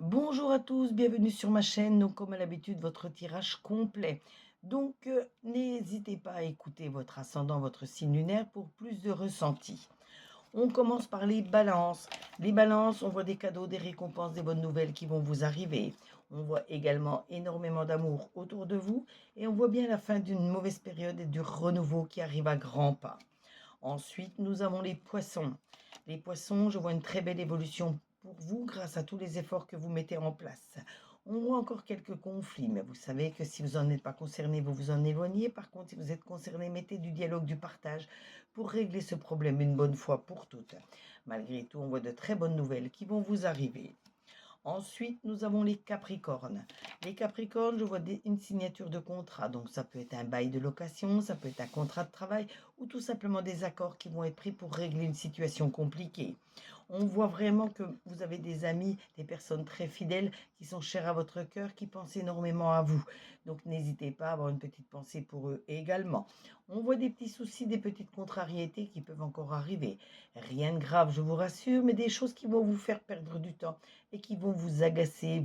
Bonjour à tous, bienvenue sur ma chaîne. Donc, comme à l'habitude, votre tirage complet. Donc, n'hésitez pas à écouter votre ascendant, votre signe lunaire pour plus de ressenti. On commence par les balances. Les balances, on voit des cadeaux, des récompenses, des bonnes nouvelles qui vont vous arriver. On voit également énormément d'amour autour de vous et on voit bien la fin d'une mauvaise période et du renouveau qui arrive à grands pas. Ensuite, nous avons les poissons. Les poissons, je vois une très belle évolution pour vous grâce à tous les efforts que vous mettez en place. On voit encore quelques conflits, mais vous savez que si vous n'en êtes pas concerné, vous vous en éloignez. Par contre, si vous êtes concerné, mettez du dialogue, du partage pour régler ce problème une bonne fois pour toutes. Malgré tout, on voit de très bonnes nouvelles qui vont vous arriver. Ensuite, nous avons les Capricornes. Les Capricornes, je vois une signature de contrat. Donc, ça peut être un bail de location, ça peut être un contrat de travail ou tout simplement des accords qui vont être pris pour régler une situation compliquée. On voit vraiment que vous avez des amis, des personnes très fidèles qui sont chères à votre cœur, qui pensent énormément à vous. Donc, n'hésitez pas à avoir une petite pensée pour eux également. On voit des petits soucis, des petites contrariétés qui peuvent encore arriver. Rien de grave, je vous rassure, mais des choses qui vont vous faire perdre du temps et qui vont vous agacer,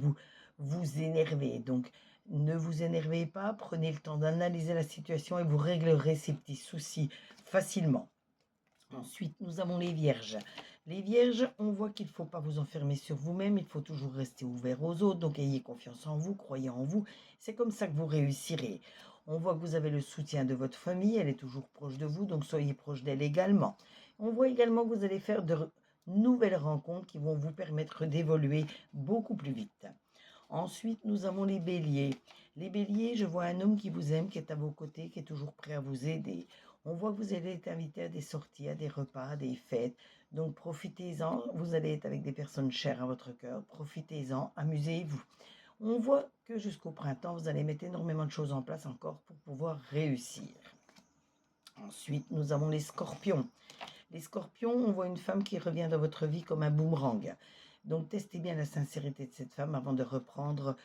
vous énerver. Donc, ne vous énervez pas, prenez le temps d'analyser la situation et vous réglerez ces petits soucis facilement. Ensuite, nous avons les vierges. Les vierges, on voit qu'il ne faut pas vous enfermer sur vous-même, il faut toujours rester ouvert aux autres, donc ayez confiance en vous, croyez en vous, c'est comme ça que vous réussirez. On voit que vous avez le soutien de votre famille, elle est toujours proche de vous, donc soyez proche d'elle également. On voit également que vous allez faire de nouvelles rencontres qui vont vous permettre d'évoluer beaucoup plus vite. Ensuite, nous avons les béliers. Les béliers, je vois un homme qui vous aime, qui est à vos côtés, qui est toujours prêt à vous aider. On voit que vous allez être invité à des sorties, à des repas, à des fêtes. Donc profitez-en, vous allez être avec des personnes chères à votre cœur. Profitez-en, amusez-vous. On voit que jusqu'au printemps, vous allez mettre énormément de choses en place encore pour pouvoir réussir. Ensuite, nous avons les scorpions. Les scorpions, on voit une femme qui revient dans votre vie comme un boomerang. Donc, testez bien la sincérité de cette femme avant de reprendre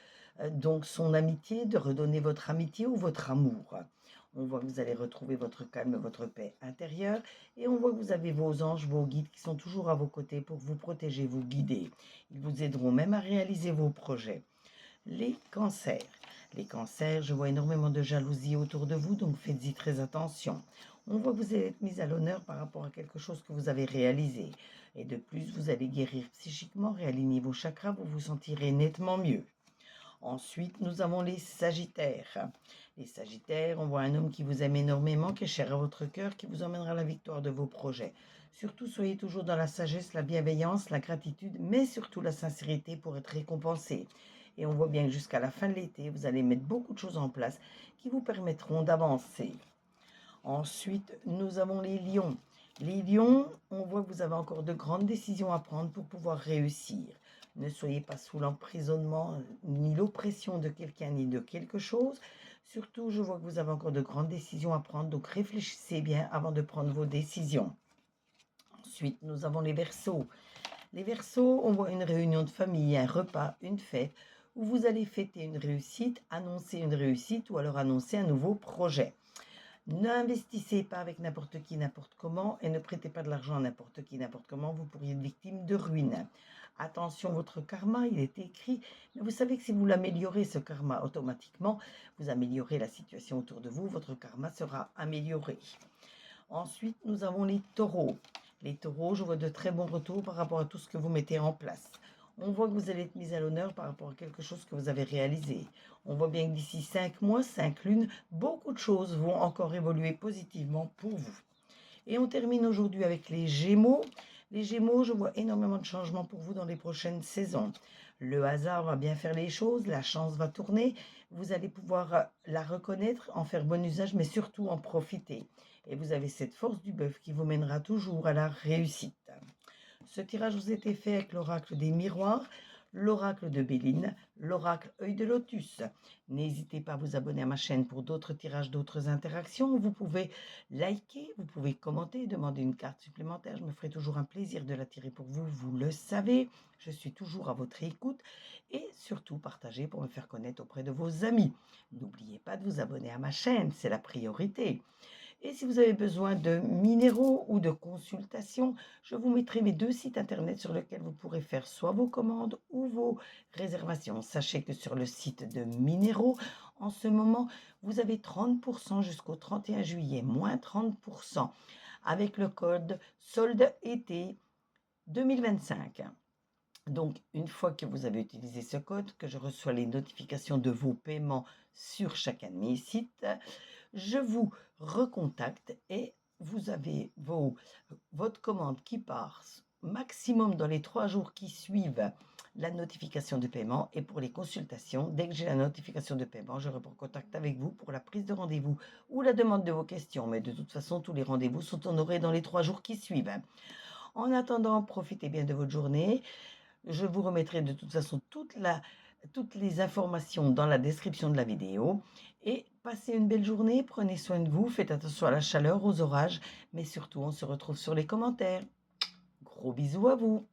donc son amitié, de redonner votre amitié ou votre amour. On voit que vous allez retrouver votre calme, votre paix intérieure et on voit que vous avez vos anges, vos guides qui sont toujours à vos côtés pour vous protéger, vous guider. Ils vous aideront même à réaliser vos projets. Les cancers. Les cancers, je vois énormément de jalousie autour de vous, donc faites-y très attention. On voit que vous allez être mis à l'honneur par rapport à quelque chose que vous avez réalisé. Et de plus, vous allez guérir psychiquement, réaligner vos chakras, vous vous sentirez nettement mieux. Ensuite, nous avons les sagittaires. Les sagittaires, on voit un homme qui vous aime énormément, qui est cher à votre cœur, qui vous emmènera à la victoire de vos projets. Surtout, soyez toujours dans la sagesse, la bienveillance, la gratitude, mais surtout la sincérité pour être récompensé. Et on voit bien que jusqu'à la fin de l'été, vous allez mettre beaucoup de choses en place qui vous permettront d'avancer. Ensuite, nous avons les lions. Les lions, on voit que vous avez encore de grandes décisions à prendre pour pouvoir réussir. Ne soyez pas sous l'emprisonnement ni l'oppression de quelqu'un ni de quelque chose. Surtout, je vois que vous avez encore de grandes décisions à prendre, donc réfléchissez bien avant de prendre vos décisions. Ensuite, nous avons les Verseaux. Les Verseaux, on voit une réunion de famille, un repas, une fête, où vous allez fêter une réussite ou alors annoncer un nouveau projet. N'investissez pas avec n'importe qui, n'importe comment et ne prêtez pas de l'argent à n'importe qui, n'importe comment. Vous pourriez être victime de ruine. Attention, votre karma, il est écrit. Mais vous savez que si vous l'améliorez, ce karma, automatiquement, vous améliorez la situation autour de vous. Votre karma sera amélioré. Ensuite, nous avons les taureaux. Les taureaux, je vois de très bons retours par rapport à tout ce que vous mettez en place. On voit que vous allez être mis à l'honneur par rapport à quelque chose que vous avez réalisé. On voit bien que d'ici 5 mois, 5 lunes, beaucoup de choses vont encore évoluer positivement pour vous. Et on termine aujourd'hui avec les Gémeaux. Les Gémeaux, je vois énormément de changements pour vous dans les prochaines saisons. Le hasard va bien faire les choses, la chance va tourner, vous allez pouvoir la reconnaître, en faire bon usage, mais surtout en profiter. Et vous avez cette force du bœuf qui vous mènera toujours à la réussite. Ce tirage vous a été fait avec l'oracle des miroirs, l'oracle de Béline, l'oracle œil de lotus. N'hésitez pas à vous abonner à ma chaîne pour d'autres tirages, d'autres interactions. Vous pouvez liker, vous pouvez commenter, demander une carte supplémentaire. Je me ferai toujours un plaisir de la tirer pour vous, vous le savez. Je suis toujours à votre écoute et surtout partager pour me faire connaître auprès de vos amis. N'oubliez pas de vous abonner à ma chaîne, c'est la priorité. Et si vous avez besoin de minéraux ou de consultations, je vous mettrai mes 2 sites internet sur lesquels vous pourrez faire soit vos commandes ou vos réservations. Sachez que sur le site de minéraux, en ce moment, vous avez 30 jusqu'au 31 juillet, moins 30 avec le code solde été 2025. Donc, une fois que vous avez utilisé ce code, que je reçois les notifications de vos paiements sur chacun de mes sites, je vous recontacte et vous avez votre commande qui part maximum dans les 3 jours qui suivent la notification de paiement. Et pour les consultations, dès que j'ai la notification de paiement, je reprends contact avec vous pour la prise de rendez-vous ou la demande de vos questions. Mais de toute façon, tous les rendez-vous sont honorés dans les 3 jours qui suivent. En attendant, profitez bien de votre journée. Je vous remettrai de toute façon toutes les informations dans la description de la vidéo. Et passez une belle journée, prenez soin de vous, faites attention à la chaleur, aux orages, mais surtout on se retrouve sur les commentaires. Gros bisous à vous.